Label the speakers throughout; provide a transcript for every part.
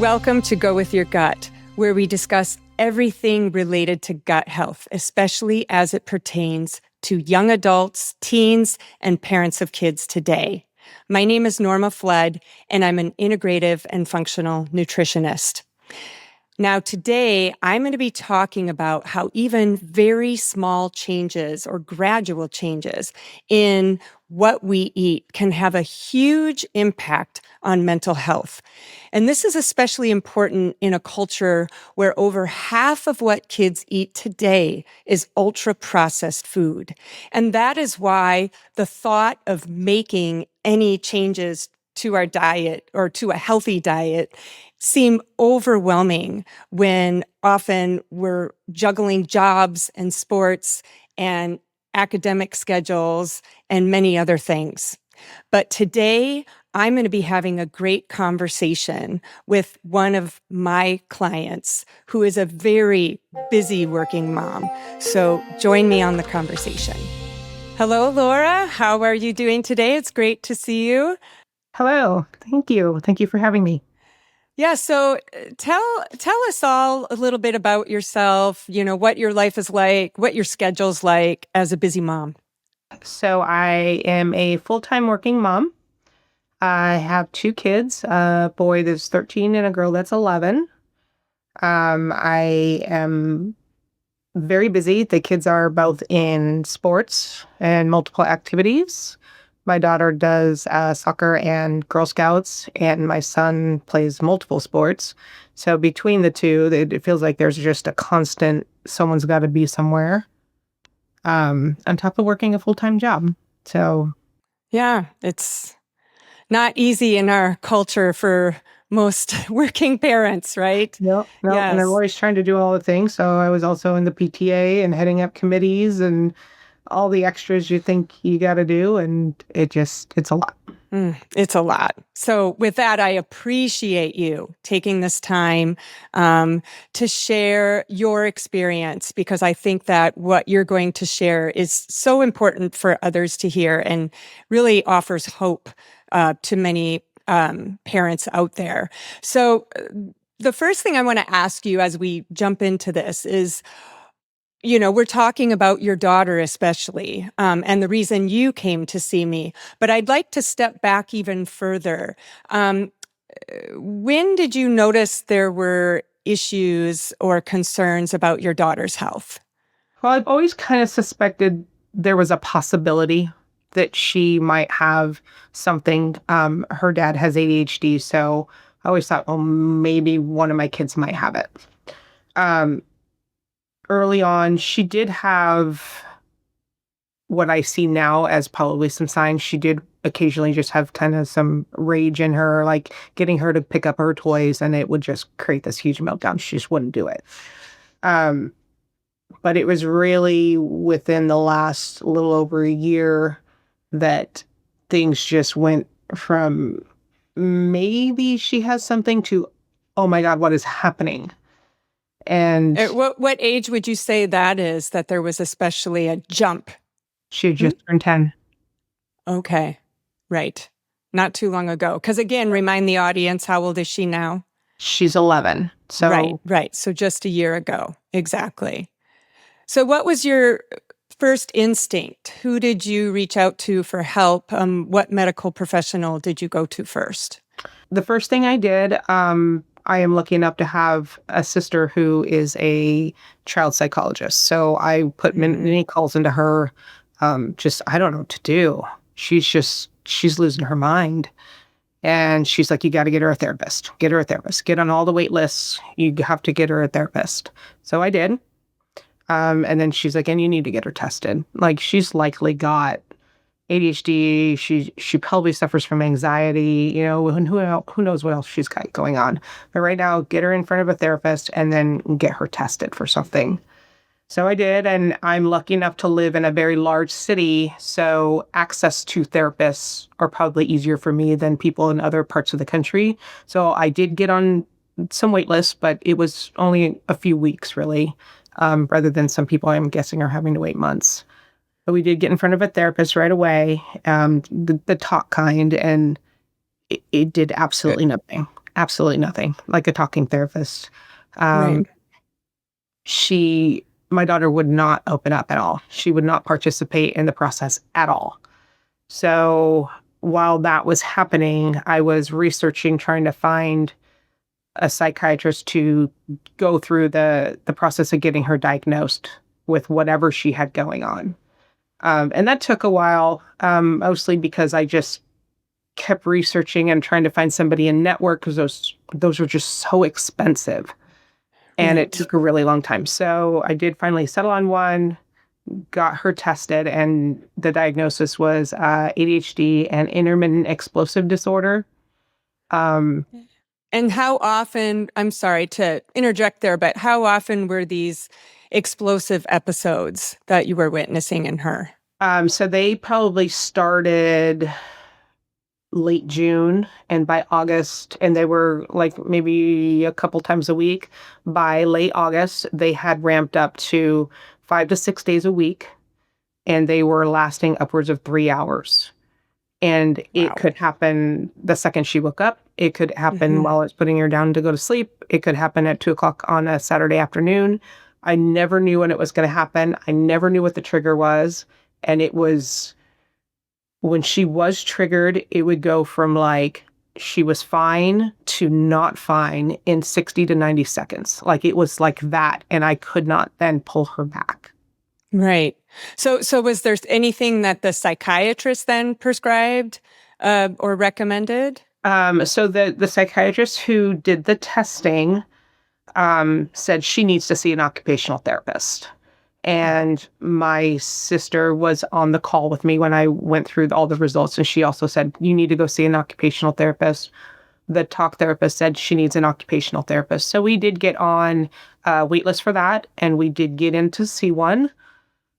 Speaker 1: Welcome to Go With Your Gut, where we discuss everything related to gut health, especially as it pertains to young adults, teens, and parents of kids today. My name is Norma Flood, and I'm an integrative and functional nutritionist. Now, today, I'm going to be talking about how even very small changes or gradual changes in what we eat can have a huge impact on mental health. And this is especially important in a culture where over half of what kids eat today is ultra-processed food. And that is why the thought of making any changes to our diet or to a healthy diet seem overwhelming when often we're juggling jobs and sports and academic schedules and many other things. But today, I'm going to be having a great conversation with one of my clients who is a very busy working mom. So join me on the conversation. Hello, Laura. How are you doing today? It's great to see you.
Speaker 2: Hello. Thank you. Thank you for having me.
Speaker 1: Yeah, so tell us all a little bit about yourself, what your life is like, what your schedule's like as a busy mom.
Speaker 2: So I am a full-time working mom. I have two kids, a boy that's 13 and a girl that's 11. I am very busy. The kids are both in sports and multiple activities. My daughter does soccer and Girl Scouts, and my son plays multiple sports. So between the two, it feels like there's just a constant, someone's got to be somewhere, on top of working a full-time job. So,
Speaker 1: Yeah, it's not easy in our culture for most working parents, right?
Speaker 2: no, and I'm
Speaker 1: Yes.
Speaker 2: always trying to do all the things. So I was also in the PTA and heading up committees and all the extras you think you got to do. And it's a lot.
Speaker 1: It's a lot. So with that, I appreciate you taking this time to share your experience, because I think that what you're going to share is so important for others to hear and really offers hope to many parents out there. So the first thing I want to ask you as we jump into this is, we're talking about your daughter especially, and the reason you came to see me. But I'd like to step back even further. When did you notice there were issues or concerns about your daughter's health?
Speaker 2: Well, I've always kind of suspected there was a possibility that she might have something. Her dad has ADHD, so I always thought, well, maybe one of my kids might have it. Early on, she did have what I see now as probably some signs. She did occasionally just have kind of some rage in her, like getting her to pick up her toys, and it would just create this huge meltdown. She just wouldn't do it. But it was really within the last little over a year that things just went from maybe she has something to, oh my God, what is happening? And
Speaker 1: At what age would you say that is, that there was especially a jump?
Speaker 2: she had just turned 10.
Speaker 1: Okay, right. Not too long ago. Because again, remind the audience, how old is she now?
Speaker 2: She's 11. So
Speaker 1: Right. So just a year ago. Exactly. So what was your first instinct? Who did you reach out to for help? What medical professional did you go to first?
Speaker 2: the first thing I did, I am lucky enough to have a sister who is a child psychologist. So I put many calls into her. I don't know what to do. She's losing her mind. And she's like, you got to get her a therapist. Get her a therapist. Get on all the wait lists. You have to get her a therapist. So I did. And then she's like, and you need to get her tested. Like, she's likely got ADHD. She probably suffers from anxiety, and who knows what else she's got going on. But right now, get her in front of a therapist and then get her tested for something. So I did, and I'm lucky enough to live in a very large city, so access to therapists are probably easier for me than people in other parts of the country. So I did get on some wait lists, but it was only a few weeks, really, rather than some people I'm guessing are having to wait months. But we did get in front of a therapist right away, the talk kind, and it did absolutely nothing. absolutely nothing, like a talking therapist.
Speaker 1: Right.
Speaker 2: Um, my daughter would not open up at all. She would not participate in the process at all. So while that was happening, I was researching, trying to find a psychiatrist to go through the process of getting her diagnosed with whatever she had going on. And that took a while, mostly because I just kept researching and trying to find somebody in network because those were just so expensive. And it
Speaker 1: Right.
Speaker 2: took a really long time. So I did finally settle on one, got her tested, and the diagnosis was ADHD and intermittent explosive disorder. Um,
Speaker 1: And how often, I'm sorry to interject there, but how often were these explosive episodes that you were witnessing in her?
Speaker 2: so they probably started late June, and by August, and they were like maybe a couple times a week. By late August, they had ramped up to 5 to 6 days a week, and they were lasting upwards of 3 hours. And it
Speaker 1: Wow.
Speaker 2: could happen the second she woke up. It could happen
Speaker 1: Hmm.
Speaker 2: while it's putting her down to go to sleep. It could happen at 2 o'clock on a Saturday afternoon. I never knew when it was going to happen. I never knew what the trigger was. And it was when she was triggered, it would go from like she was fine to not fine in 60 to 90 seconds. Like it was like that. And I could not then pull her back.
Speaker 1: Right. So was there anything that the psychiatrist then prescribed or recommended?
Speaker 2: So the psychiatrist who did the testing said she needs to see an occupational therapist. And my sister was on the call with me when I went through all the results, and she also said, you need to go see an occupational therapist. The talk therapist said she needs an occupational therapist. So we did get on a wait list for that, and we did get in to see one.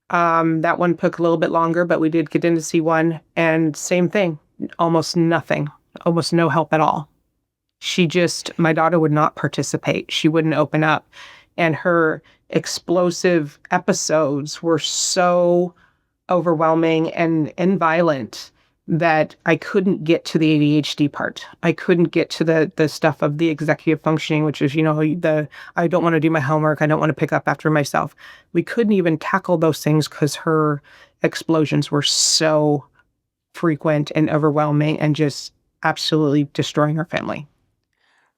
Speaker 2: That one took a little bit longer, but we did get in to see one, and same thing, almost nothing, almost no help at all. My daughter would not participate. She wouldn't open up. And her explosive episodes were so overwhelming and violent that I couldn't get to the ADHD part. I couldn't get to the stuff of the executive functioning, which is, I don't want to do my homework. I don't want to pick up after myself. We couldn't even tackle those things because her explosions were so frequent and overwhelming and just absolutely destroying her family.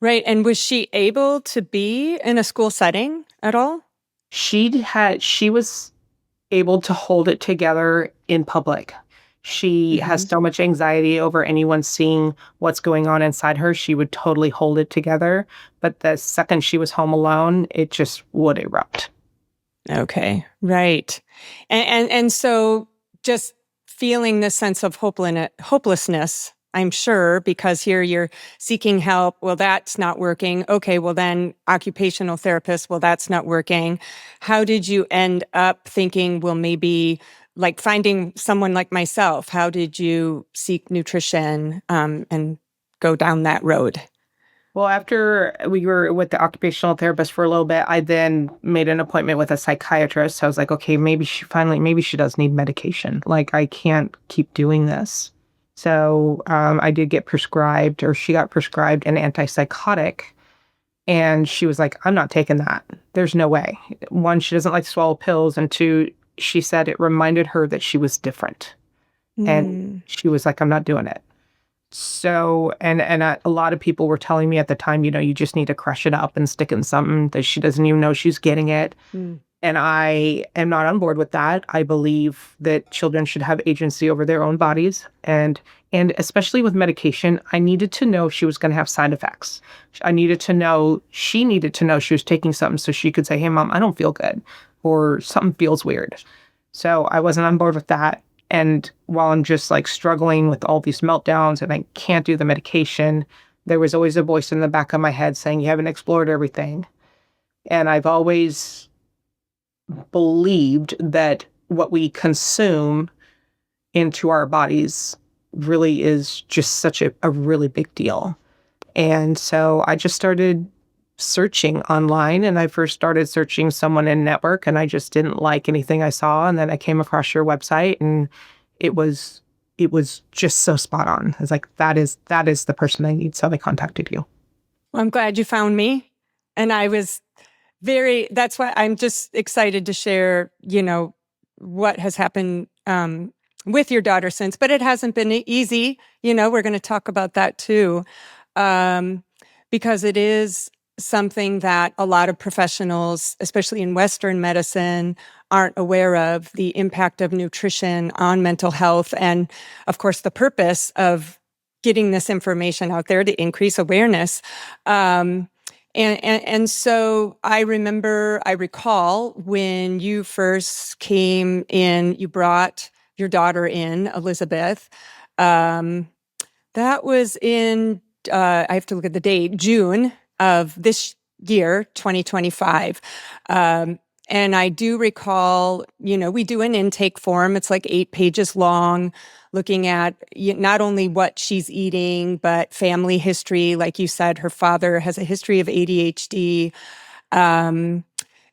Speaker 1: Right. And was she able to be in a school setting at all?
Speaker 2: She was able to hold it together in public. She has
Speaker 1: Hmm.
Speaker 2: so much anxiety over anyone seeing what's going on inside her. She would totally hold it together. But the second she was home alone, it just would erupt.
Speaker 1: Okay. Right. And so just feeling this sense of hopelessness, I'm sure, because here you're seeking help. Well, that's not working. Okay. Well, then occupational therapist. Well, that's not working. How did you end up thinking, well, maybe like finding someone like myself? How did you seek nutrition and go down that road?
Speaker 2: Well, after we were with the occupational therapist for a little bit, I then made an appointment with a psychiatrist. I was like, okay, maybe she does need medication. Like, I can't keep doing this. So I did get prescribed, or she got prescribed an anti-psychotic. And she was like, I'm not taking that. There's no way. One, she doesn't like to swallow pills. And two, she said it reminded her that she was different. And
Speaker 1: Mm,
Speaker 2: she was like, I'm not doing it. So, a lot of people were telling me at the time, you just need to crush it up and stick it in something that she doesn't even know she's getting it.
Speaker 1: mm,
Speaker 2: And I am not on board with that. I believe that children should have agency over their own bodies. And especially with medication, I needed to know she was going to have side effects. She needed to know she was taking something so she could say, hey, Mom, I don't feel good, or something feels weird. So I wasn't on board with that. And while I'm just like struggling with all these meltdowns and I can't do the medication, there was always a voice in the back of my head saying, you haven't explored everything. And I've always believed that what we consume into our bodies really is just such a really big deal. And so I just started searching online, and I first started searching someone in network, and I just didn't like anything I saw. And then I came across your website, and it was it was just so spot on. It's like that is the person I need. So I contacted you.
Speaker 1: Well, I'm glad you found me. And that's why I'm just excited to share, what has happened with your daughter since, but it hasn't been easy. We're going to talk about that too, um, because it is something that a lot of professionals, especially in Western medicine, aren't aware of, the impact of nutrition on mental health. And of course, the purpose of getting this information out there to increase awareness. And so I recall when you first came in, you brought your daughter in, Elizabeth. Um, that was in, I have to look at the date, June of this year, 2025. And I do recall, we do an intake form. It's like 8 pages long, looking at not only what she's eating, but family history. Like you said, her father has a history of ADHD. Um,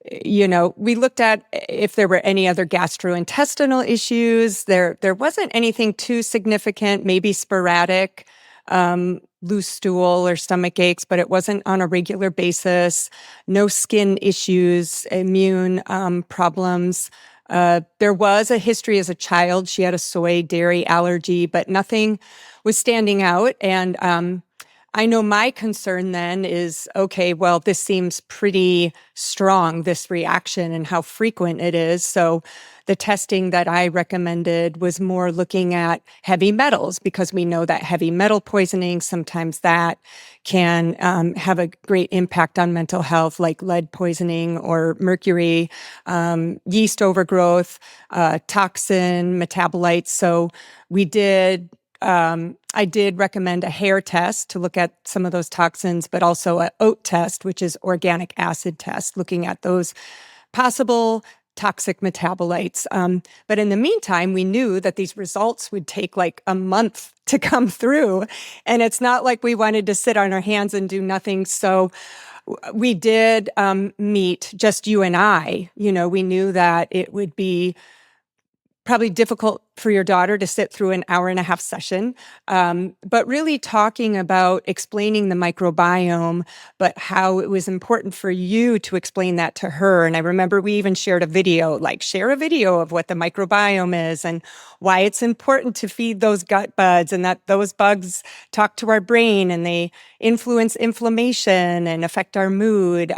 Speaker 1: we looked at if there were any other gastrointestinal issues. There wasn't anything too significant, maybe sporadic, loose stool or stomach aches, but it wasn't on a regular basis. No skin issues, immune problems. There was a history as a child. She had a soy dairy allergy, but nothing was standing out. And I know my concern then is, okay, well, this seems pretty strong, this reaction and how frequent it is. So the testing that I recommended was more looking at heavy metals, because we know that heavy metal poisoning, sometimes that can have a great impact on mental health, like lead poisoning or mercury, yeast overgrowth, toxin metabolites. So I did recommend a hair test to look at some of those toxins, but also an oat test, which is organic acid test, looking at those possible toxic metabolites. But in the meantime, we knew that these results would take like a month to come through. And it's not like we wanted to sit on our hands and do nothing. So we did meet, just you and I. We knew that it would be probably difficult for your daughter to sit through an hour and a half session, but really talking about explaining the microbiome, but how it was important for you to explain that to her. And I remember we even shared a video, like share a video of what the microbiome is and why it's important to feed those gut bugs, and that those bugs talk to our brain and they influence inflammation and affect our mood.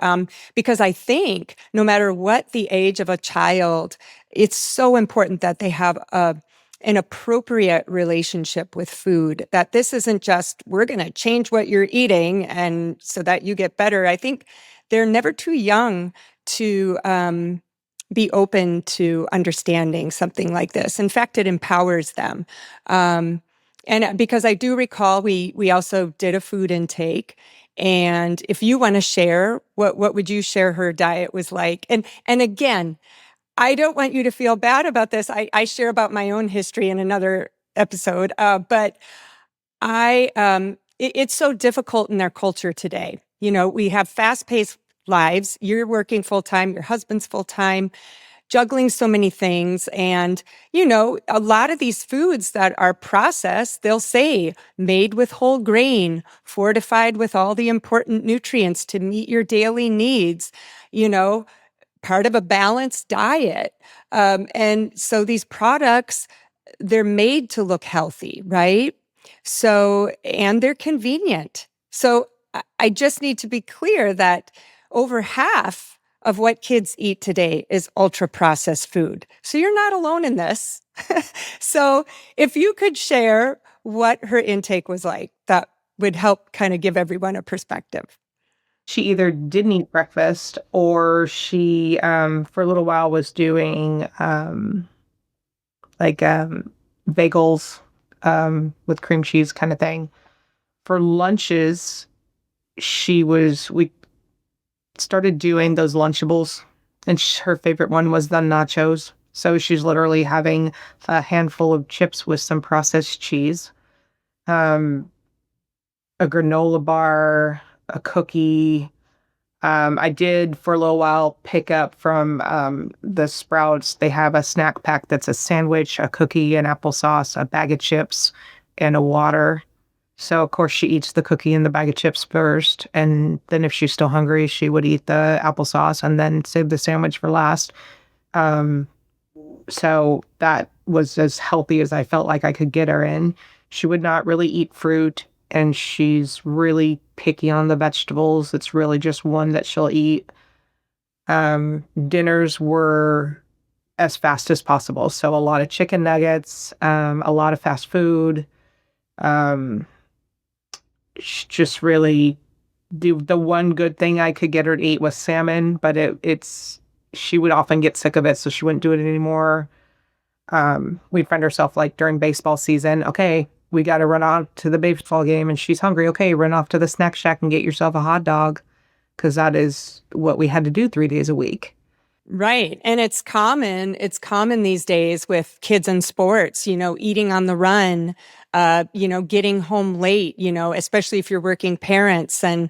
Speaker 1: Because I think no matter what the age of a child, it's so important that they have an appropriate relationship with food, that this isn't just, we're going to change what you're eating and so that you get better. I think they're never too young to be open to understanding something like this. In fact, it empowers them. And because I do recall, we also did a food intake. And if you want to share, what would you share her diet was like? And again, I don't want you to feel bad about this. I share about my own history in another episode, but it's so difficult in their culture today. We have fast-paced lives. You're working full-time, your husband's full-time, juggling so many things. And, a lot of these foods that are processed, they'll say made with whole grain, fortified with all the important nutrients to meet your daily needs, part of a balanced diet. And so these products, they're made to look healthy, right? So, and they're convenient. So I just need to be clear that over half of what kids eat today is ultra processed food. So you're not alone in this. So if you could share what her intake was like, that would help kind of give everyone a perspective.
Speaker 2: She either didn't eat breakfast, or she, for a little while, was doing like bagels with cream cheese kind of thing. For lunches, we started doing those Lunchables, and her favorite one was the nachos. So she's literally having a handful of chips with some processed cheese, a granola bar, a cookie. I did for a little while pick up from the Sprouts. They have a snack pack that's a sandwich, a cookie, an applesauce, a bag of chips, and a water. So, of course, she eats the cookie and the bag of chips first, and then if she's still hungry, she would eat the applesauce and then save the sandwich for last. Um, so that was as healthy as I felt like I could get her in. She would not really eat fruit, and she's really picky on the vegetables. It's really just one that she'll eat. Dinners were as fast as possible. So a lot of chicken nuggets, a lot of fast food. Um, just really the one good thing I could get her to eat was salmon, but it's she would often get sick of it, so she wouldn't do it anymore. We'd find herself like during baseball season, okay, we got to run off to the baseball game and she's hungry. Okay, run off to the snack shack and get yourself a hot dog because that is what we had to do 3 days a week.
Speaker 1: Right. And it's common. It's common these days with kids in sports, eating on the run, getting home late, especially if you're working parents and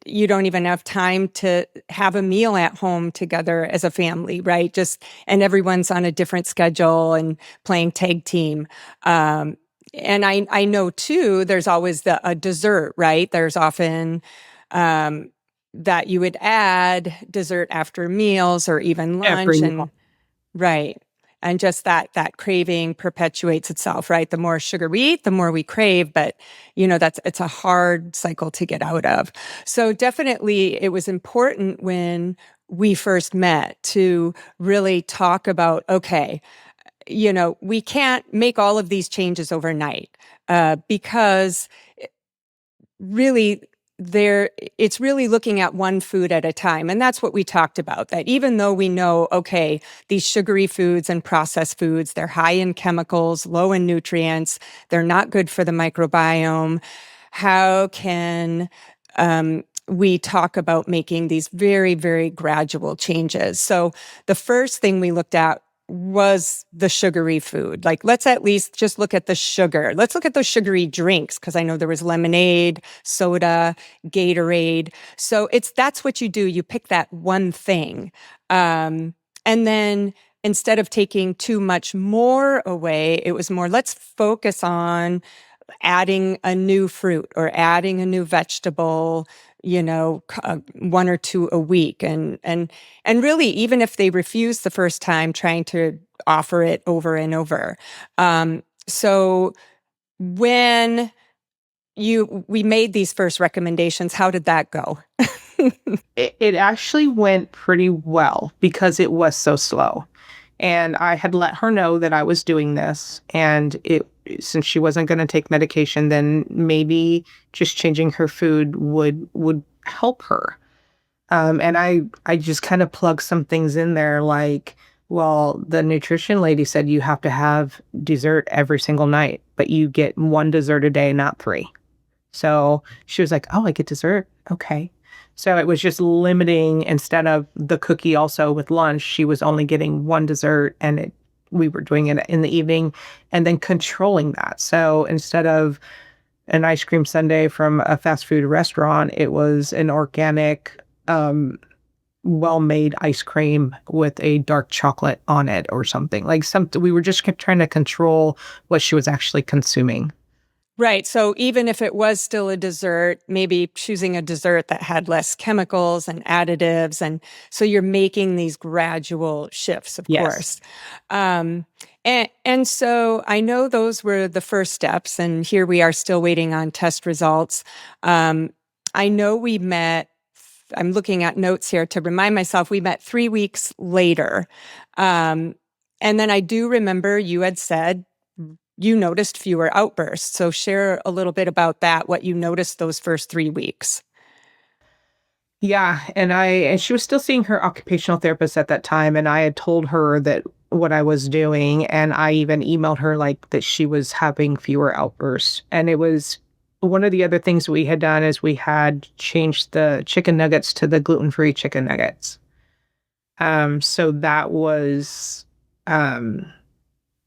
Speaker 1: you don't even have time to have a meal at home together as a family, right? And everyone's on a different schedule and playing tag team. And I know too, there's always a dessert, right? There's often, that you would add dessert after meals or even lunch.
Speaker 2: Every
Speaker 1: And
Speaker 2: meal.
Speaker 1: right. And just that craving perpetuates itself, right? The more sugar we eat, the more we crave, but it's a hard cycle to get out of. So definitely it was important when we first met to really talk about, okay, we can't make all of these changes overnight, because really it's really looking at one food at a time. And that's what we talked about, that even though we know, okay, these sugary foods and processed foods, they're high in chemicals, low in nutrients, they're not good for the microbiome. How can we talk about making these very, very gradual changes? So the first thing we looked at was the sugary food. Like, let's at least just look at the sugar. Let's look at those sugary drinks, because I know there was lemonade, soda, Gatorade. So that's what you do. You pick that one thing. And then instead of taking too much more away, it was more, let's focus on adding a new fruit or adding a new vegetable, one or two a week. And really, even if they refuse the first time, trying to offer it over and over. So when we made these first recommendations, how did that go?
Speaker 2: It actually went pretty well because it was so slow. And I had let her know that I was doing this, and since she wasn't going to take medication, then maybe just changing her food would help her. And I just kind of plugged some things in there, like, well, the nutrition lady said you have to have dessert every single night, but you get one dessert a day, not three. So she was like, oh, I get dessert. Okay. So it was just limiting. Instead of the cookie also with lunch, she was only getting one dessert, and we were doing it in the evening and then controlling that. So instead of an ice cream sundae from a fast food restaurant, it was an organic, well-made ice cream with a dark chocolate on it or something. Like something, we were just kept trying to control what she was actually consuming.
Speaker 1: Right. So even if it was still a dessert, maybe choosing a dessert that had less chemicals and additives. And so you're making these gradual shifts, of
Speaker 2: Yes.
Speaker 1: course. And so I know those were the first steps, and here we are still waiting on test results. I know we met, I'm looking at notes here to remind myself, we met 3 weeks later. And then I do remember you had said, you noticed fewer outbursts. So share a little bit about that, what you noticed those first 3 weeks.
Speaker 2: Yeah, and she was still seeing her occupational therapist at that time, and I had told her that what I was doing, and I even emailed her like that she was having fewer outbursts. And it was one of the other things we had done is we had changed the chicken nuggets to the gluten-free chicken nuggets. So that was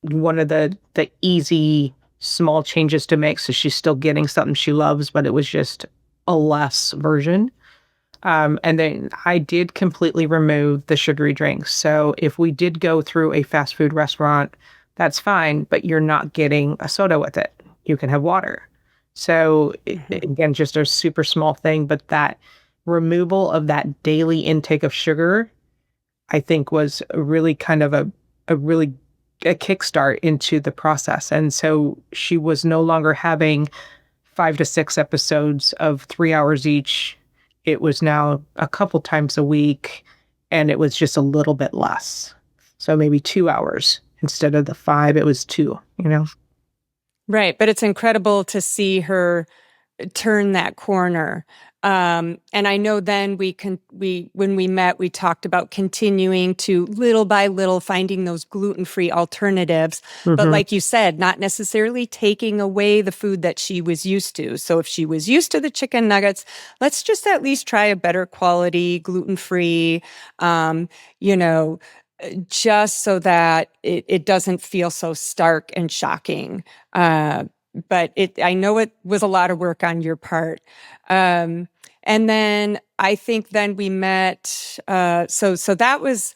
Speaker 2: one of the easy small changes to make, so she's still getting something she loves, but it was just a less version. And then I did completely remove the sugary drinks. So if we did go through a fast food restaurant, that's fine, but you're not getting a soda with it. you can have water. So again, just a super small thing, but that removal of that daily intake of sugar, I think was really kind of a kickstart into the process. And so she was no longer having 5 to 6 episodes of 3 hours each. It was now a couple times a week, and it was just a little bit less. So maybe 2 hours instead of the 5, it was 2, you know?
Speaker 1: Right. But it's incredible to see her turn that corner. And I know then when we met, we talked about continuing to little by little finding those gluten-free alternatives. But like you said, not necessarily taking away the food that she was used to. So if she was used to the chicken nuggets, let's just at least try a better quality, gluten-free, you know, just so that it doesn't feel so stark and shocking. But I know it was a lot of work on your part. And then I think then we met, so that was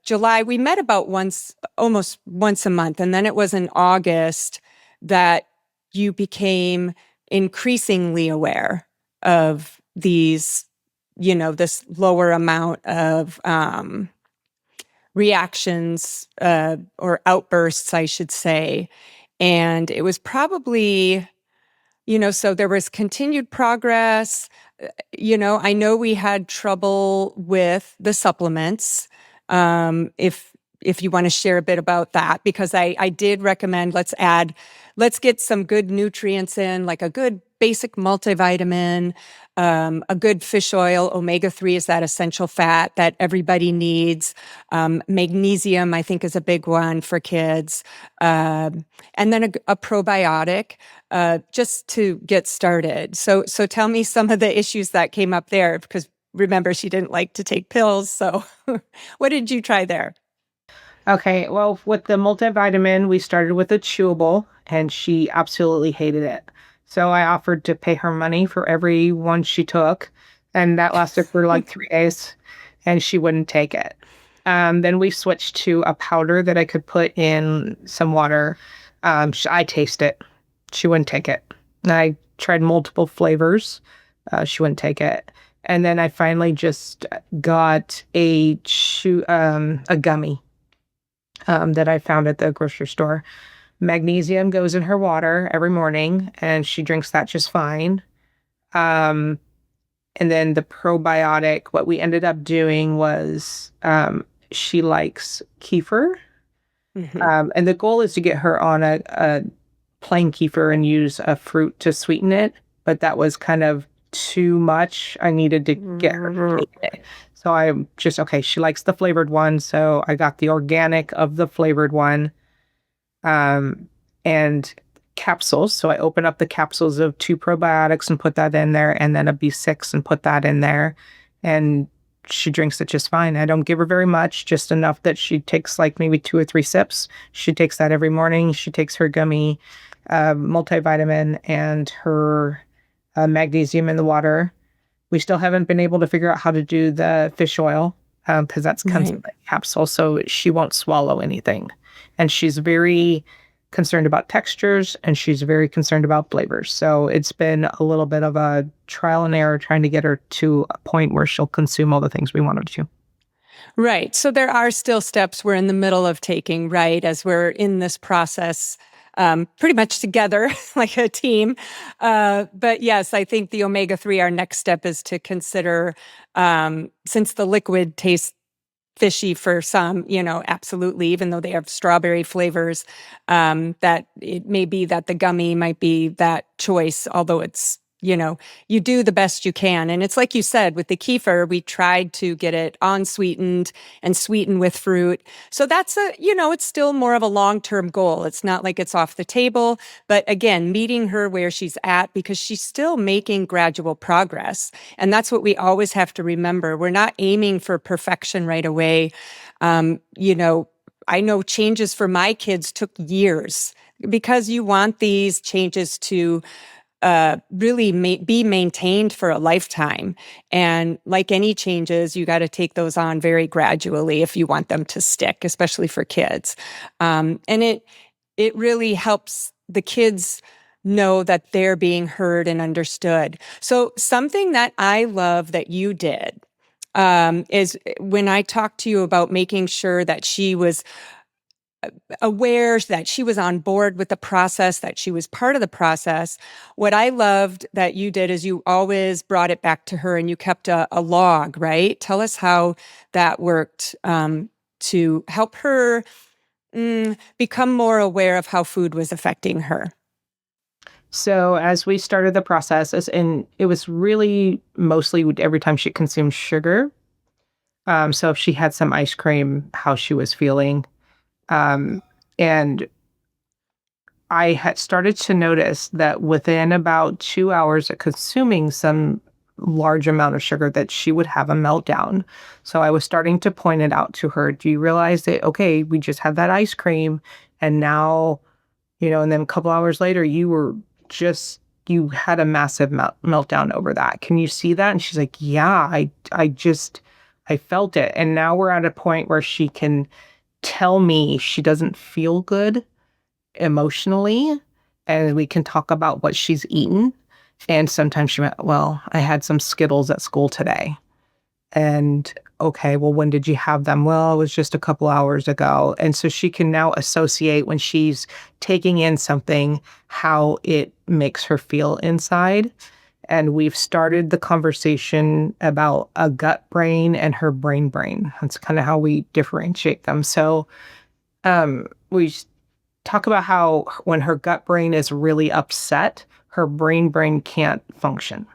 Speaker 1: July. We met about almost once a month. And then it was in August that you became increasingly aware of these, this lower amount of reactions or outbursts, I should say. And it was probably, so there was continued progress. I know we had trouble with the supplements. If you want to share a bit about that, because I did recommend let's get some good nutrients in, like a good basic multivitamin, a good fish oil. Omega-3 is that essential fat that everybody needs. Magnesium, I think, is a big one for kids. And then a probiotic, just to get started. So tell me some of the issues that came up there, because remember, she didn't like to take pills. So what did you try there?
Speaker 2: Okay, well, with the multivitamin, we started with a chewable, and she absolutely hated it. So I offered to pay her money for every one she took, and that lasted for like 3 days, and she wouldn't take it. Then we switched to a powder that I could put in some water. I taste it. She wouldn't take it. And I tried multiple flavors. She wouldn't take it. And then I finally just got a gummy that I found at the grocery store. Magnesium goes in her water every morning, and she drinks that just fine. And then the probiotic, what we ended up doing was she likes kefir. And the goal is to get her on a plain kefir and use a fruit to sweeten it. But that was kind of too much. I needed to get her to take it. So I'm just, okay, she likes the flavored one. So I got the organic of the flavored one. And capsules. So I open up the capsules of 2 probiotics and put that in there, and then a B6 and put that in there. And she drinks it just fine. I don't give her very much, just enough that she takes like maybe 2 or 3 sips. She takes that every morning. She takes her gummy multivitamin and her magnesium in the water. We still haven't been able to figure out how to do the fish oil because that's comes in the capsule, so she won't swallow anything. And she's very concerned about textures, and she's very concerned about flavors. So it's been a little bit of a trial and error trying to get her to a point where she'll consume all the things we want her to.
Speaker 1: Right. So there are still steps we're in the middle of taking, right, as we're in this process pretty much together like a team. But yes, I think the omega-3, our next step is to consider, since the liquid tastes fishy for some, absolutely, even though they have strawberry flavors, that it may be that the gummy might be that choice, although it's, you do the best you can. And it's like you said, with the kefir, we tried to get it unsweetened and sweetened with fruit. So that's it's still more of a long-term goal. It's not like it's off the table, but again, meeting her where she's at, because she's still making gradual progress. And that's what we always have to remember. We're not aiming for perfection right away. I know changes for my kids took years, because you want these changes to really be maintained for a lifetime. And like any changes, you got to take those on very gradually if you want them to stick, especially for kids. And it really helps the kids know that they're being heard and understood. So something that I love that you did is when I talked to you about making sure that she was aware, that she was on board with the process, that she was part of the process. What I loved that you did is you always brought it back to her and you kept a log, right? Tell us how that worked to help her become more aware of how food was affecting her.
Speaker 2: So as we started the process, and it was really mostly every time she consumed sugar. So if she had some ice cream, how she was feeling. And I had started to notice that within about 2 hours of consuming some large amount of sugar that she would have a meltdown. So I was starting to point it out to her. Do you realize that, okay, we just had that ice cream and now, and then a couple hours later, you had a massive meltdown over that. Can you see that? And she's like, yeah, I felt it. And now we're at a point where she can tell me she doesn't feel good emotionally, and we can talk about what she's eaten. And sometimes she went, well, I had some Skittles at school today. And okay, well, when did you have them? Well, it was just a couple hours ago. And so she can now associate when she's taking in something, how it makes her feel inside. And we've started the conversation about a gut brain and her brain. That's kind of how we differentiate them. So we talk about how when her gut brain is really upset, her brain can't function.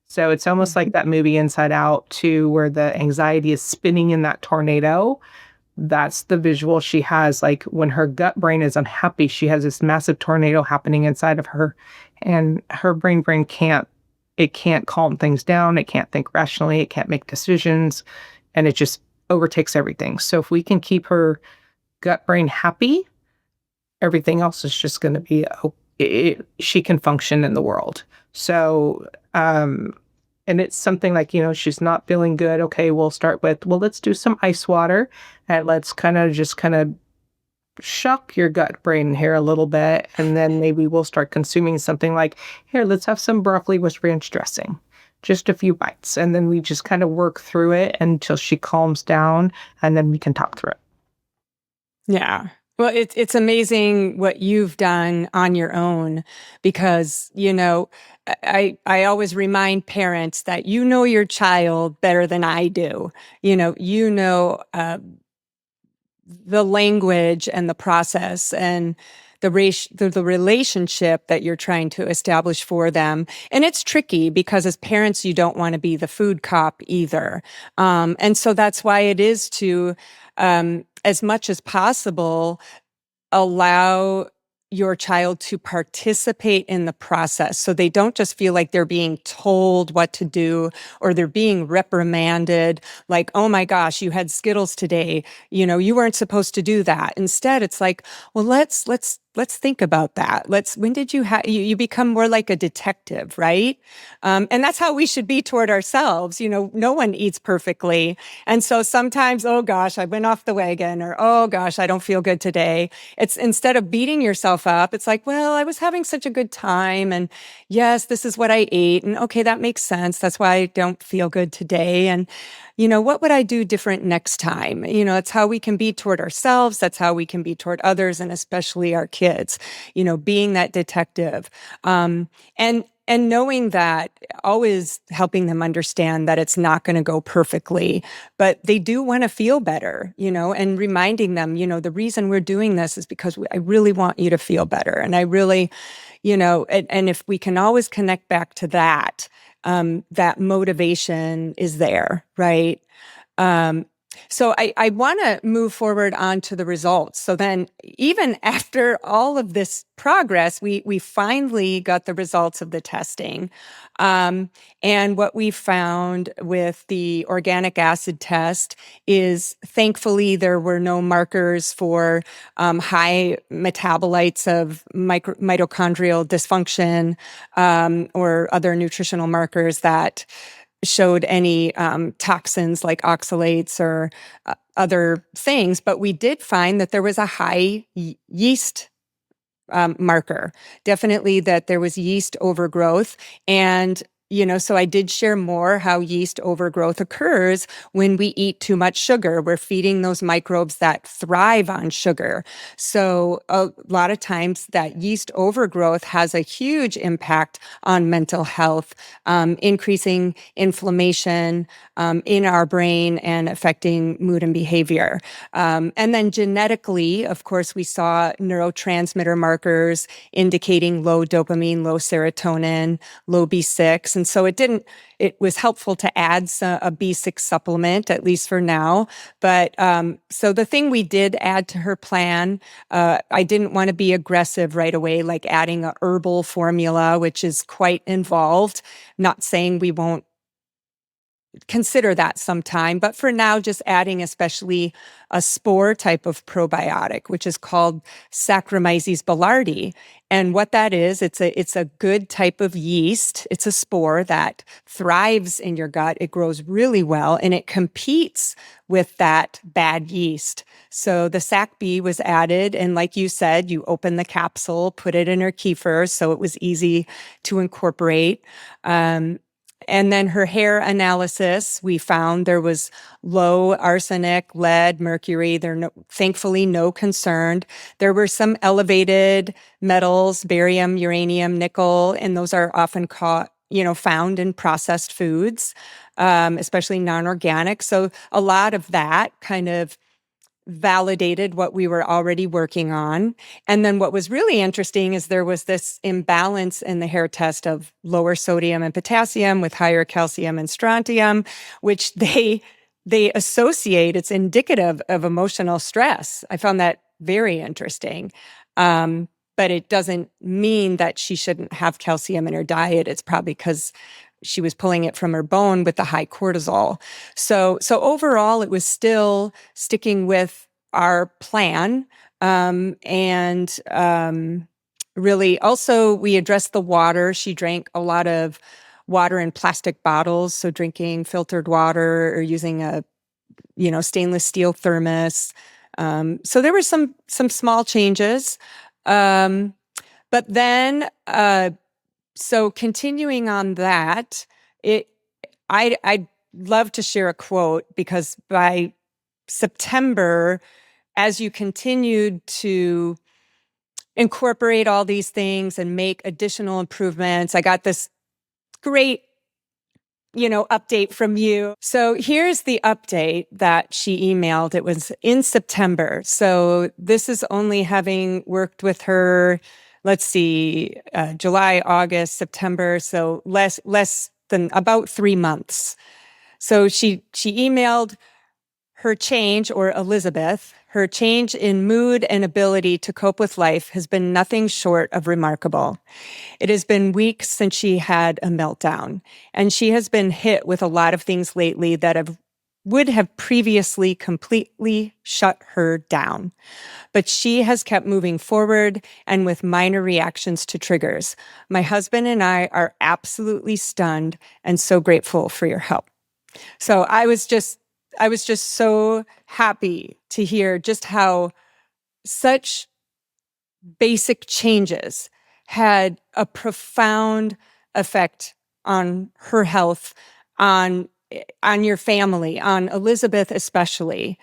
Speaker 2: So it's almost like that movie Inside Out too, where the anxiety is spinning in that tornado. That's the visual she has. Like when her gut brain is unhappy, she has this massive tornado happening inside of her, and her brain can't calm things down. It can't think rationally. It can't make decisions, and it just overtakes everything. So if we can keep her gut brain happy, everything else is just going to be, she can function in the world. So, and it's something like, she's not feeling good. Okay, we'll start with, well, let's do some ice water and let's kind of shock your gut brain here a little bit. And then maybe we'll start consuming something like, here, let's have some broccoli with ranch dressing, just a few bites. And then we just kind of work through it until she calms down, and then we can talk through it.
Speaker 1: Yeah. Well, it's amazing what you've done on your own because, I always remind parents that your child better than I do. The language and the process and the relationship that you're trying to establish for them. And it's tricky because as parents, you don't want to be the food cop either. And so that's why it is to, as much as possible, allow your child to participate in the process so they don't just feel like they're being told what to do or they're being reprimanded like, oh my gosh, you had Skittles today, you weren't supposed to do that. Instead, it's like, well, let's think about that. When did you become more like a detective, right? And that's how we should be toward ourselves. No one eats perfectly. And so sometimes, oh gosh, I went off the wagon, or oh gosh, I don't feel good today. It's instead of beating yourself up, it's like, well, I was having such a good time. And yes, this is what I ate. And okay, that makes sense. That's why I don't feel good today. And what would I do different next time? That's how we can be toward ourselves. That's how we can be toward others, and especially our kids, being that detective. And knowing that, always helping them understand that it's not going to go perfectly, but they do want to feel better, and reminding them, the reason we're doing this is because I really want you to feel better. And I really, and if we can always connect back to that, that motivation is there, right? So I want to move forward on to the results. So then even after all of this progress, we finally got the results of the testing. And what we found with the organic acid test is thankfully there were no markers for high metabolites of mitochondrial dysfunction or other nutritional markers that showed any toxins like oxalates or other things, but we did find that there was a high yeast marker. Definitely that there was yeast overgrowth. And so I did share more how yeast overgrowth occurs when we eat too much sugar. We're feeding those microbes that thrive on sugar. So a lot of times that yeast overgrowth has a huge impact on mental health, increasing inflammation in our brain and affecting mood and behavior. And then genetically, of course, we saw neurotransmitter markers indicating low dopamine, low serotonin, low B6. And so it was helpful to add a B6 supplement, at least for now. But so the thing we did add to her plan, I didn't want to be aggressive right away, like adding a herbal formula, which is quite involved. Not saying we won't consider that sometime, but for now, just adding especially a spore type of probiotic, which is called Saccharomyces boulardii. And what that is, it's a good type of yeast. It's a spore that thrives in your gut. It grows really well, and it competes with that bad yeast. So the Sac B was added, and like you said, you open the capsule, put it in her kefir, so it was easy to incorporate. And then her hair analysis, we found there was low arsenic, lead, mercury. Thankfully no concern. There were some elevated metals, barium, uranium, nickel, and those are often found in processed foods, especially non-organic. So a lot of that kind of validated what we were already working on. And then what was really interesting is there was this imbalance in the hair test of lower sodium and potassium with higher calcium and strontium, which they associate. It's indicative of emotional stress. I found that very interesting. But it doesn't mean that she shouldn't have calcium in her diet. It's probably because she was pulling it from her bone with the high cortisol. So overall, it was still sticking with our plan. Really also we addressed the water. She drank a lot of water in plastic bottles. So drinking filtered water or using a, stainless steel thermos. So there were some small changes. But then, so continuing on that, I'd love to share a quote because by September, as you continued to incorporate all these things and make additional improvements, I got this great, update from you. So here's the update that she emailed. It was in September. So this is only having worked with her, let's see, July, August, September. So less than about 3 months. So she emailed her change, or Elizabeth, her change in mood and ability to cope with life has been nothing short of remarkable. It has been weeks since she had a meltdown, and she has been hit with a lot of things lately that would have previously completely shut her down. But she has kept moving forward and with minor reactions to triggers. My husband and I are absolutely stunned and so grateful for your help. So I was just so happy to hear just how such basic changes had a profound effect on her health, on your family, on Elizabeth especially.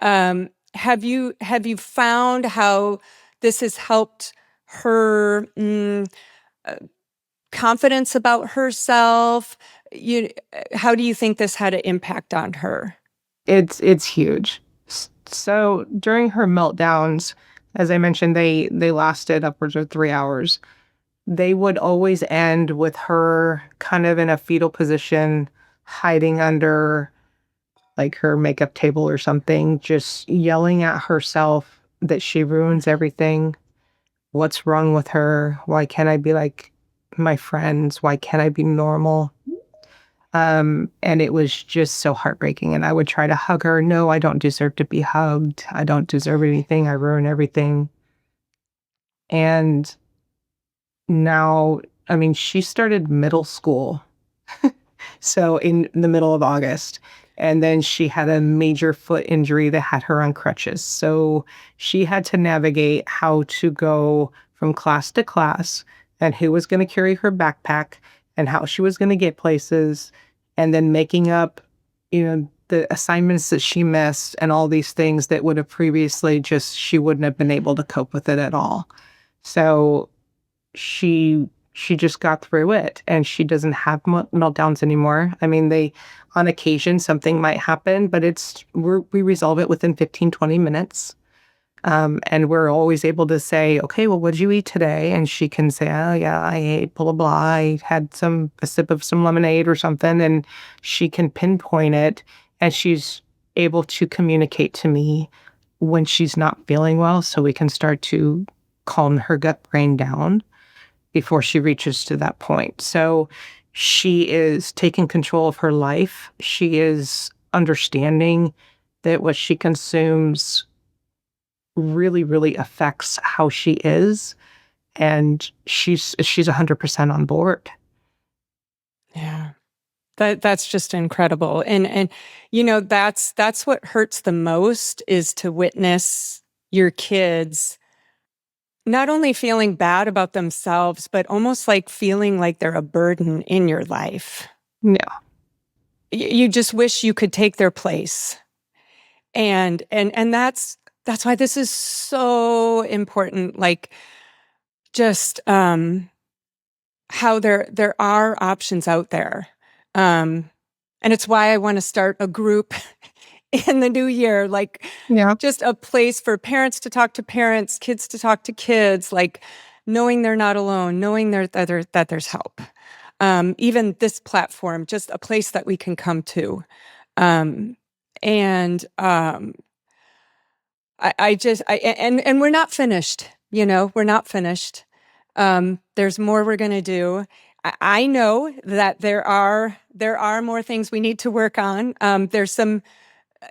Speaker 1: Have you found how this has helped her confidence about herself? How do you think this had an impact on her?
Speaker 2: It's huge. So during her meltdowns, as I mentioned, they lasted upwards of 3 hours. They would always end with her kind of in a fetal position, hiding under like her makeup table or something, just yelling at herself that she ruins everything. What's wrong with her? Why can't I be like my friends? Why can't I be normal? And it was just so heartbreaking. And I would try to hug her. No, I don't deserve to be hugged. I don't deserve anything. I ruin everything. And now, I mean, she started middle school. So in the middle of August. And then she had a major foot injury that had her on crutches. So she had to navigate how to go from class to class and who was going to carry her backpack and how she was going to get places, and then making up, the assignments that she missed and all these things that would have previously just, she wouldn't have been able to cope with it at all. So she just got through it, and she doesn't have meltdowns anymore. I mean, they, on occasion, something might happen, but we resolve it within 15-20 minutes. And we're always able to say, okay, well, what'd you eat today? And she can say, oh, yeah, I ate blah, blah, blah. I had a sip of some lemonade or something. And she can pinpoint it. And she's able to communicate to me when she's not feeling well, so we can start to calm her gut brain down before she reaches to that point. So she is taking control of her life. She is understanding that what she consumes really, really affects how she is. And she's 100% on board.
Speaker 1: Yeah. That's just incredible. And that's what hurts the most, is to witness your kids not only feeling bad about themselves, but almost like feeling like they're a burden in your life.
Speaker 2: No.
Speaker 1: You just wish you could take their place. And that's why this is so important. Like, just how there are options out there. And it's why I want to start a group in the new year, like,
Speaker 2: Yeah.
Speaker 1: just a place for parents to talk to parents, kids to talk to kids, like knowing they're not alone, knowing that there's help. Even this platform, just a place that we can come to. And and we're not finished, we're not finished. There's more we're going to do. I know that there are more things we need to work on. There's some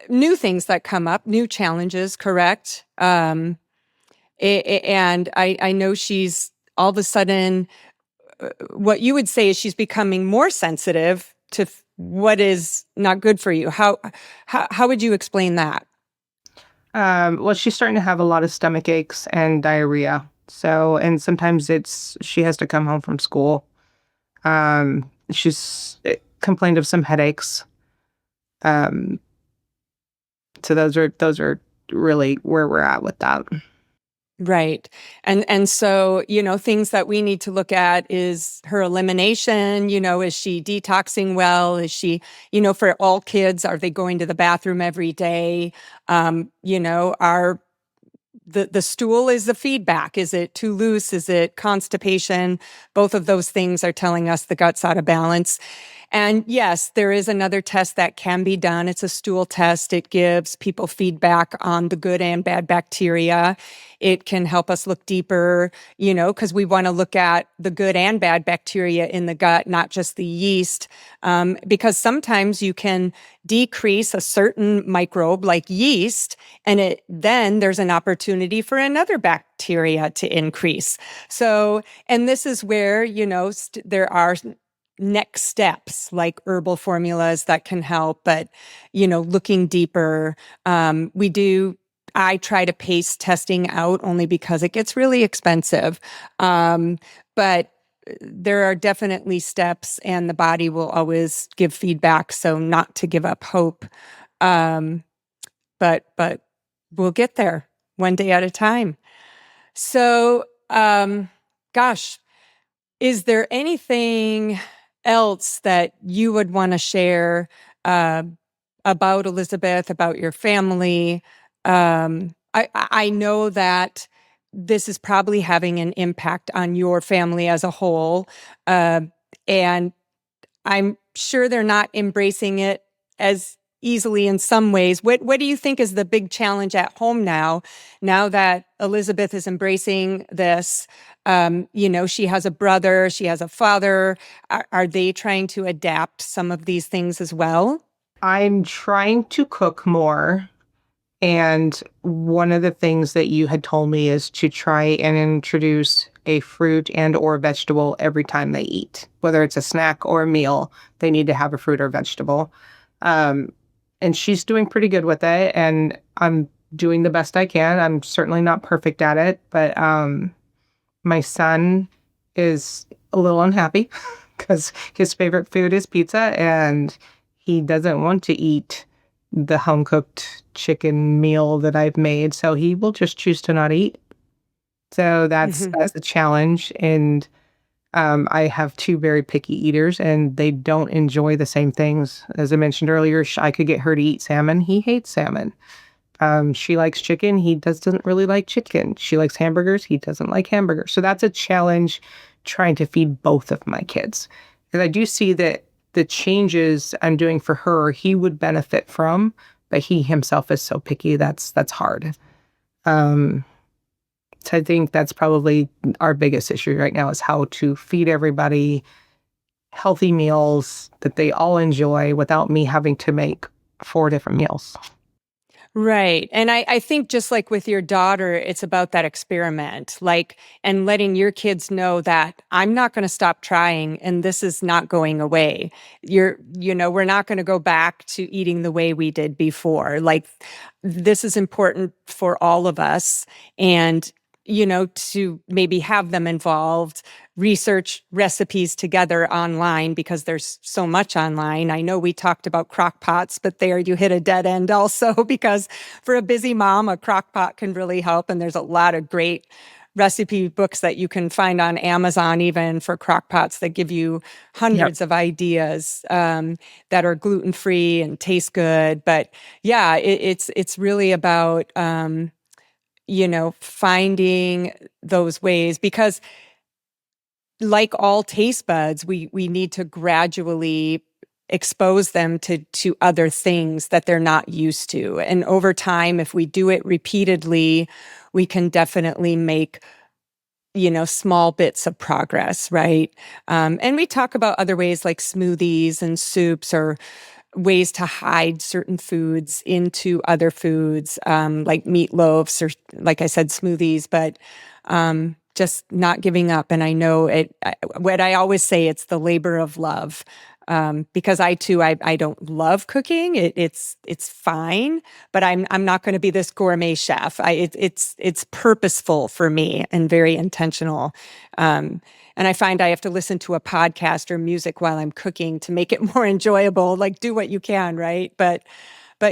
Speaker 1: new things that come up, new challenges, correct? And I know she's all of a sudden, what you would say is she's becoming more sensitive to what is not good for you. How would you explain that?
Speaker 2: Well, she's starting to have a lot of stomach aches and diarrhea. So, and sometimes she has to come home from school. She's complained of some headaches. So those are really where we're at with that.
Speaker 1: Right. And so, things that we need to look at is her elimination. Is she detoxing well? Is she, for all kids, are they going to the bathroom every day? Are the stool is the feedback. Is it too loose? Is it constipation? Both of those things are telling us the gut's out of balance. And yes, there is another test that can be done. It's a stool test. It gives people feedback on the good and bad bacteria. It can help us look deeper, because we want to look at the good and bad bacteria in the gut, not just the yeast. Because sometimes you can decrease a certain microbe like yeast, and then there's an opportunity for another bacteria to increase. So, and this is where, there are next steps like herbal formulas that can help, but looking deeper, I try to pace testing out only because it gets really expensive. But there are definitely steps, and the body will always give feedback, so not to give up hope. But we'll get there one day at a time. So, gosh, is there anything else that you would want to share about Elizabeth, about your family? I know that this is probably having an impact on your family as a whole, and I'm sure they're not embracing it as easily in some ways. What do you think is the big challenge at home now that Elizabeth is embracing this? She has a brother, she has a father. Are they trying to adapt some of these things as well?
Speaker 2: I'm trying to cook more. And one of the things that you had told me is to try and introduce a fruit and or vegetable every time they eat. Whether it's a snack or a meal, they need to have a fruit or vegetable. And she's doing pretty good with it, and I'm doing the best I can. I'm certainly not perfect at it, but My son is a little unhappy because his favorite food is pizza and he doesn't want to eat the home cooked chicken meal that I've made. So he will just choose to not eat. So that's a challenge. And I have two very picky eaters and they don't enjoy the same things. As I mentioned earlier, I could get her to eat salmon. He hates salmon. She likes chicken. He doesn't really like chicken. She likes hamburgers. He doesn't like hamburgers. So that's a challenge trying to feed both of my kids. And I do see that the changes I'm doing for her, he would benefit from, but he himself is so picky. That's hard. Um, so I think that's probably our biggest issue right now is how to feed everybody healthy meals that they all enjoy without me having to make 4 different meals.
Speaker 1: Right. And I think just like with your daughter, it's about that experiment, like, and letting your kids know that I'm not going to stop trying and this is not going away. We're not going to go back to eating the way we did before. Like, this is important for all of us. And, to maybe have them involved, research recipes together online because there's so much online. I know we talked about crock pots, but there you hit a dead end also because for a busy mom, a crock pot can really help. And there's a lot of great recipe books that you can find on Amazon, even for crock pots that give you
Speaker 2: Yep.
Speaker 1: hundreds of ideas that are gluten-free and taste good. But yeah, it's really about, finding those ways because like all taste buds, we need to gradually expose them to other things that they're not used to. And over time, if we do it repeatedly, we can definitely make, small bits of progress, right? And we talk about other ways like smoothies and soups or ways to hide certain foods into other foods, like meatloaves or, like I said, smoothies, but just not giving up. And I know what I always say, it's the labor of love. Because I too, I don't love cooking. It's fine, but I'm not going to be this gourmet chef. It's purposeful for me and very intentional. And I find I have to listen to a podcast or music while I'm cooking to make it more enjoyable. Like, do what you can, right? But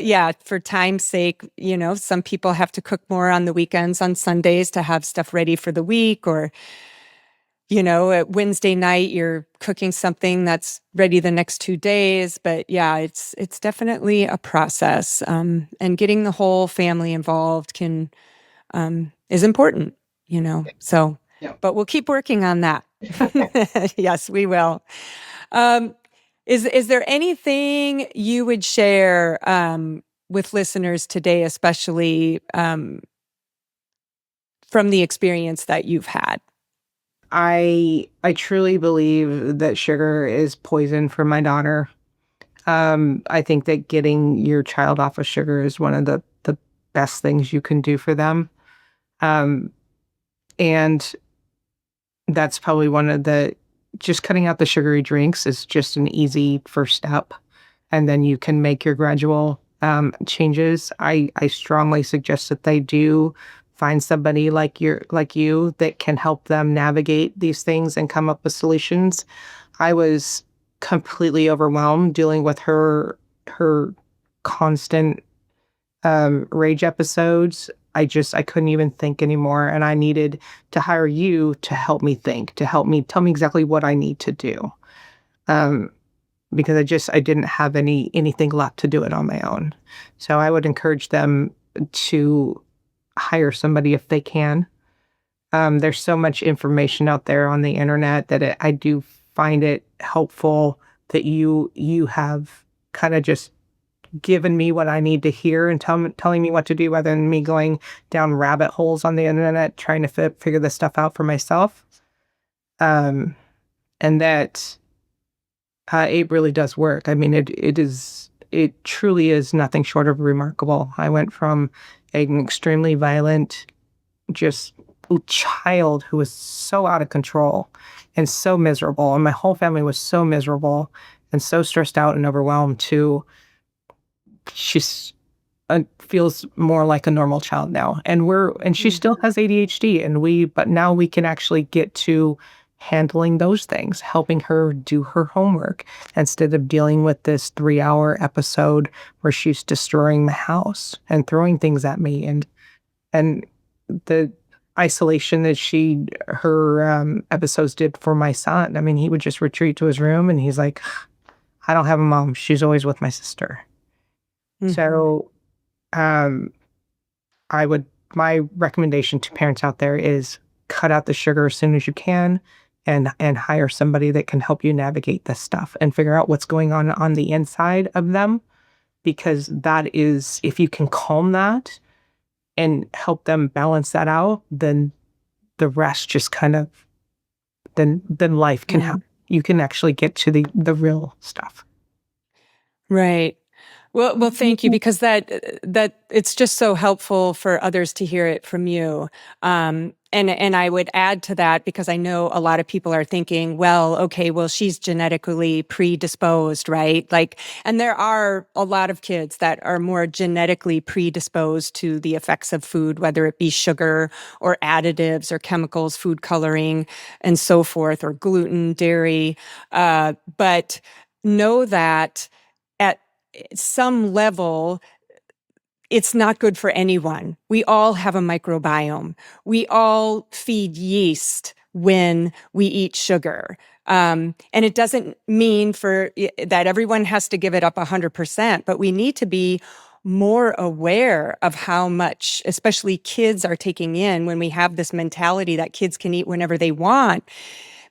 Speaker 1: yeah, for time's sake, some people have to cook more on the weekends, on Sundays, to have stuff ready for the week, or at Wednesday night, you're cooking something that's ready the next 2 days. But yeah, it's definitely a process. And getting the whole family involved is important, so,
Speaker 2: Yeah.
Speaker 1: but we'll keep working on that. Yes, we will. Um, is there anything you would share with listeners today, especially from the experience that you've had?
Speaker 2: I truly believe that sugar is poison for my daughter. I think that getting your child off of sugar is one of the best things you can do for them. Um, and that's probably one of just cutting out the sugary drinks is just an easy first step. And then you can make your gradual changes. I strongly suggest that they do find somebody like you that can help them navigate these things and come up with solutions. I was completely overwhelmed dealing with her constant rage episodes. I couldn't even think anymore, and I needed to hire you to help me think, to help me tell me exactly what I need to do. Um, because I didn't have anything left to do it on my own. So I would encourage them to hire somebody if they can. There's so much information out there on the internet that I do find it helpful that you have kind of just given me what I need to hear and telling me what to do rather than me going down rabbit holes on the internet trying to figure this stuff out for myself. And that it really does work. I mean, it truly is nothing short of remarkable. I went from an extremely violent, just child who was so out of control and so miserable, and my whole family was so miserable and so stressed out and overwhelmed to she's feels more like a normal child now. And she still has ADHD, but now we can actually get to handling those things, helping her do her homework instead of dealing with this 3-hour episode where she's destroying the house and throwing things at me, and the isolation that her episodes did for my son. I mean, he would just retreat to his room and he's like, I don't have a mom. She's always with my sister.
Speaker 1: Mm-hmm.
Speaker 2: So my recommendation to parents out there is cut out the sugar as soon as you can and hire somebody that can help you navigate this stuff and figure out what's going on the inside of them, because that is, if you can calm that and help them balance that out, then the rest just kind of, then life can happen. You can actually get to the real stuff.
Speaker 1: Right. Well, thank you, because that it's just so helpful for others to hear it from you. And I would add to that, because I know a lot of people are thinking, well, okay, well, she's genetically predisposed, right? Like, and there are a lot of kids that are more genetically predisposed to the effects of food, whether it be sugar or additives or chemicals, food coloring, and so forth, or gluten, dairy. But know that at some level, it's not good for anyone. We all have a microbiome. We all feed yeast when we eat sugar. And it doesn't mean that everyone has to give it up 100%, but we need to be more aware of how much, especially kids, are taking in when we have this mentality that kids can eat whenever they want,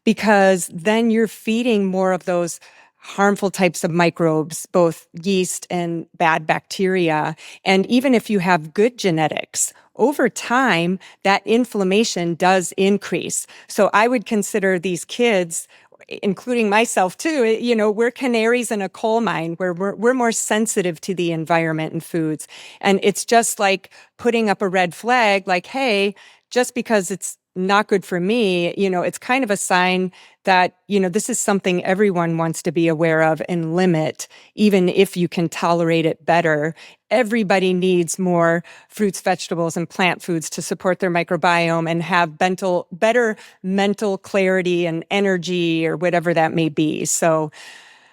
Speaker 1: because then you're feeding more of those harmful types of microbes, both yeast and bad bacteria. And even if you have good genetics, over time, that inflammation does increase. So I would consider these kids, including myself too, we're canaries in a coal mine where we're more sensitive to the environment and foods. And it's just like putting up a red flag, like, hey, just because it's not good for me, it's kind of a sign that, this is something everyone wants to be aware of and limit, even if you can tolerate it better. Everybody needs more fruits, vegetables, and plant foods to support their microbiome and have better mental clarity and energy, or whatever that may be. So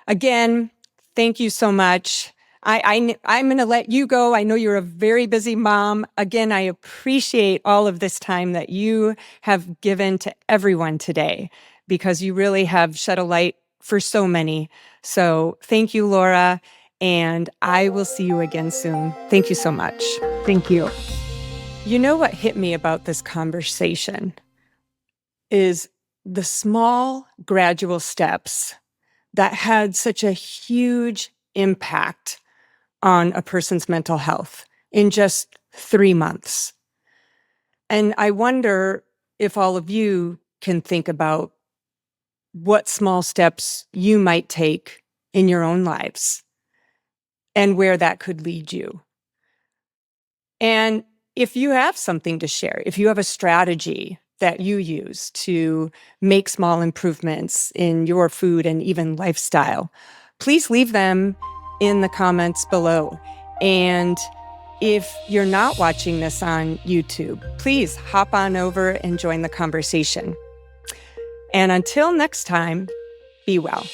Speaker 1: again, thank you so much. I'm going to let you go. I know you're a very busy mom. Again, I appreciate all of this time that you have given to everyone today, because you really have shed a light for so many. So thank you, Laura, and I will see you again soon. Thank you so much.
Speaker 2: Thank you.
Speaker 1: You know what hit me about this conversation is the small, gradual steps that had such a huge impact on a person's mental health in just 3 months. And I wonder if all of you can think about what small steps you might take in your own lives and where that could lead you. And if you have something to share, if you have a strategy that you use to make small improvements in your food and even lifestyle, please leave them in the comments below. And if you're not watching this on YouTube, please hop on over and join the conversation. And until next time, be well.